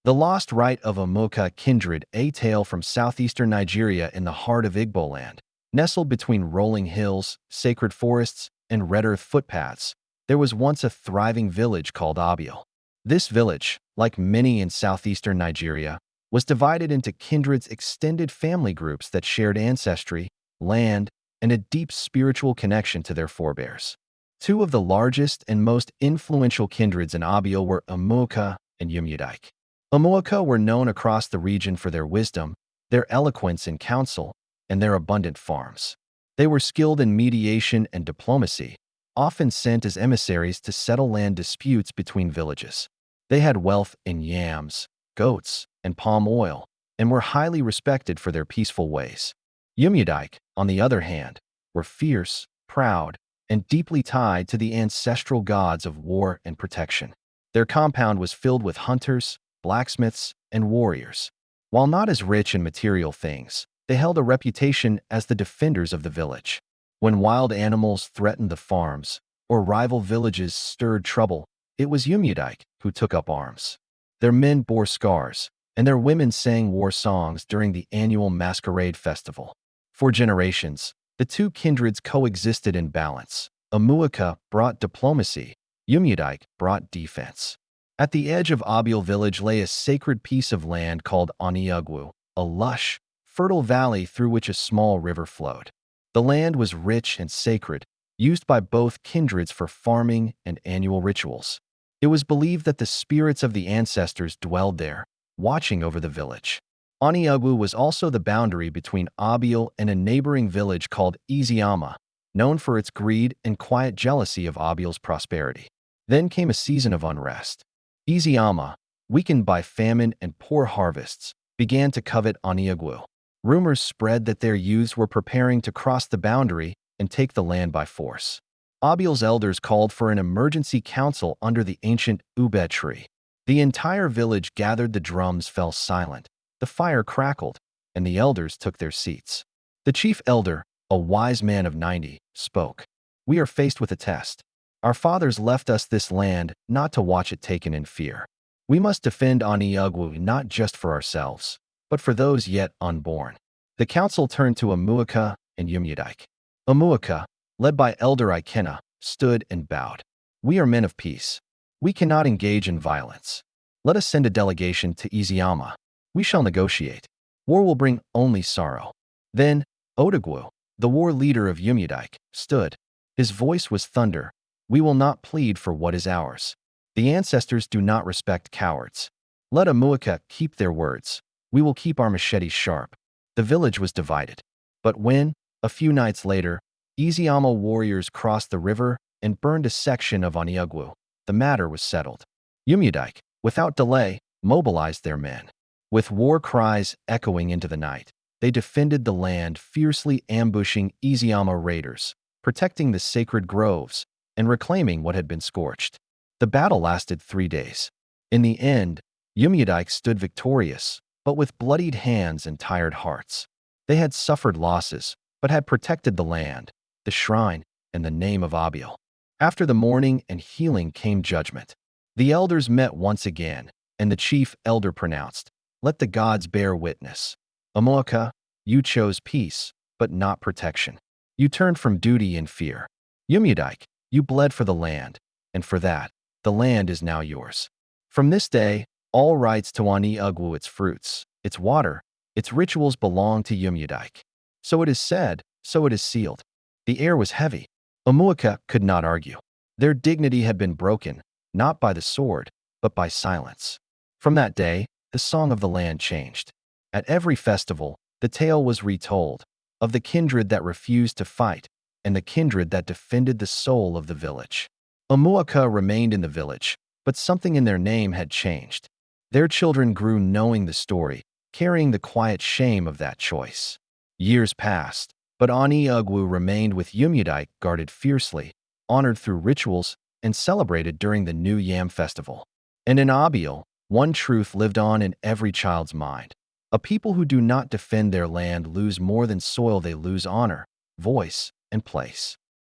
The Lost Rite of Umuaka Kindred, a tale from southeastern Nigeria in the heart of Igbo land. Nestled between rolling hills, sacred forests, and red earth footpaths, there was once a thriving village called Abiel. This village, like many in southeastern Nigeria, was divided into kindreds, extended family groups that shared ancestry, land, and a deep spiritual connection to their forebears. Two of the largest and most influential kindreds in Abiel were Umuaka and Umuaka. Umuaka were known across the region for their wisdom, their eloquence in council, and their abundant farms. They were skilled in mediation and diplomacy, often sent as emissaries to settle land disputes between villages. They had wealth in yams, goats, and palm oil, and were highly respected for their peaceful ways. Umuaka, on the other hand, were fierce, proud, and deeply tied to the ancestral gods of war and protection. Their compound was filled with hunters, blacksmiths, and warriors. While not as rich in material things, they held a reputation as the defenders of the village. When wild animals threatened the farms, or rival villages stirred trouble, it was Umuaka who took up arms. Their men bore scars, and their women sang war songs during the annual masquerade festival. For generations, the two kindreds coexisted in balance. Umuaka brought diplomacy, Umuaka brought defense. At the edge of Abiel village lay a sacred piece of land called Oniugwu, a lush, fertile valley through which a small river flowed. The land was rich and sacred, used by both kindreds for farming and annual rituals. It was believed that the spirits of the ancestors dwelled there, watching over the village. Oniugwu was also the boundary between Abiel and a neighboring village called Iziama, known for its greed and quiet jealousy of Abiel's prosperity. Then came a season of unrest. Iziama, weakened by famine and poor harvests, began to covet Oniugwu. Rumors spread that their youths were preparing to cross the boundary and take the land by force. Abiel's elders called for an emergency council under the ancient ube tree. The entire village gathered, the drums fell silent, the fire crackled, and the elders took their seats. The chief elder, a wise man of 90, spoke. "We are faced with a test. Our fathers left us this land not to watch it taken in fear. We must defend Oniugwu not just for ourselves, but for those yet unborn." The council turned to Umuaka and Umuaka. Umuaka, led by Elder Ikenna, stood and bowed. "We are men of peace. We cannot engage in violence. Let us send a delegation to Iziama. We shall negotiate. War will bring only sorrow." Then, Odogwu, the war leader of Umuaka, stood. His voice was thunder. "We will not plead for what is ours. The ancestors do not respect cowards. Let Umuaka keep their words. We will keep our machetes sharp." The village was divided. But when, a few nights later, Iziama warriors crossed the river and burned a section of Oniugwu, the matter was settled. Umuaka, without delay, mobilized their men. With war cries echoing into the night, they defended the land, fiercely ambushing Iziama raiders, protecting the sacred groves, and reclaiming what had been scorched. The battle lasted 3 days. In the end, Umuaka stood victorious, but with bloodied hands and tired hearts. They had suffered losses, but had protected the land, the shrine, and the name of Abiel. After the mourning and healing came judgment. The elders met once again, and the chief elder pronounced, "Let the gods bear witness. Umuaka, you chose peace, but not protection. You turned from duty and fear. Umuaka, you bled for the land, and for that, the land is now yours. From this day, all rights to Oniugwu, its fruits, its water, its rituals belong to Umuaka." So it is said, so it is sealed. The air was heavy. Umuaka could not argue. Their dignity had been broken, not by the sword, but by silence. From that day, the song of the land changed. At every festival, the tale was retold, of the kindred that refused to fight, and the kindred that defended the soul of the village. Umuaka remained in the village, but something in their name had changed. Their children grew knowing the story, carrying the quiet shame of that choice. Years passed, but Oniugwu remained with Umuaka, guarded fiercely, honored through rituals, and celebrated during the New Yam Festival. And in Abiel, one truth lived on in every child's mind. A people who do not defend their land lose more than soil. They lose honor, voice, and place.